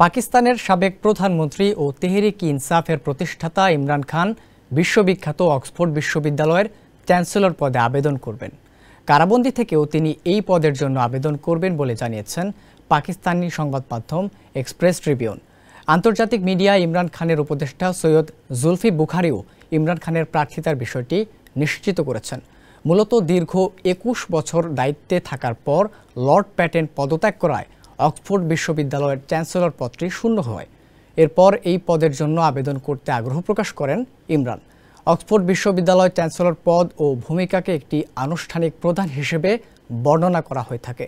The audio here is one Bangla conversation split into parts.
পাকিস্তানের সাবেক প্রধানমন্ত্রী ও তেহরিক-ই-ইনসাফের প্রতিষ্ঠাতা ইমরান খান বিশ্ববিখ্যাত অক্সফোর্ড বিশ্ববিদ্যালয়ের চ্যান্সেলর পদে আবেদন করবেন। কারাবন্দী থেকেও তিনি এই পদের জন্য আবেদন করবেন বলে জানিয়েছেন পাকিস্তানি সংবাদ মাধ্যম এক্সপ্রেস ট্রিবিউন। আন্তর্জাতিক মিডিয়ায় ইমরান খানের উপদেষ্টা সৈয়দ জুলফি বুখারিও ইমরান খানের প্রার্থিতার বিষয়টি নিশ্চিত করেছেন। মূলত দীর্ঘ ২১ বছর দায়িত্বে থাকার পর লর্ড প্যাটেন পদত্যাগ করায় অক্সফোর্ড বিশ্ববিদ্যালয়ের চ্যান্সেলর পদটি শূন্য হয়। এরপর এই পদের জন্য আবেদন করতে আগ্রহ প্রকাশ করেন ইমরান। অক্সফোর্ড বিশ্ববিদ্যালয়ের চ্যান্সেলর পদ ও ভূমিকাকে একটি আনুষ্ঠানিক প্রদান হিসেবে বর্ণনা করা হয়ে থাকে।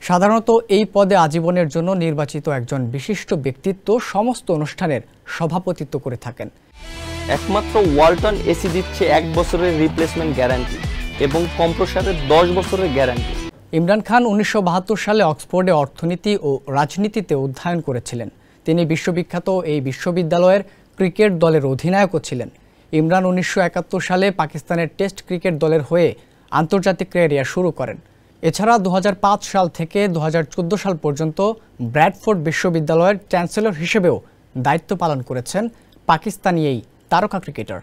সাধারণত এই পদে আজীবনের জন্য নির্বাচিত একজন বিশিষ্ট ব্যক্তিত্ব সমস্ত অনুষ্ঠানের সভাপতিত্ব করে থাকেন। একমাত্র ওয়ালটন এসি দিচ্ছে ১ বছরের রিপ্লেসমেন্ট গ্যারান্টি এবং কম্প্রেসরের ১০ বছরের গ্যারান্টি। ইমরান খান ১৯৭২ সালে অক্সফোর্ডে অর্থনীতি ও রাজনীতিতে অধ্যয়ন করেছিলেন। তিনি বিশ্ববিখ্যাত এই বিশ্ববিদ্যালয়ের ক্রিকেট দলের অধিনায়কও ছিলেন। ইমরান ১৯৭১ সালে পাকিস্তানের টেস্ট ক্রিকেট দলের হয়ে আন্তর্জাতিক ক্যারিয়ার শুরু করেন। এছাড়া ২০০৫ সাল থেকে ২০১৪ সাল পর্যন্ত ব্র্যাডফোর্ড বিশ্ববিদ্যালয়ের চ্যান্সেলর হিসেবেও দায়িত্ব পালন করেছেন পাকিস্তানি এই তারকা ক্রিকেটার।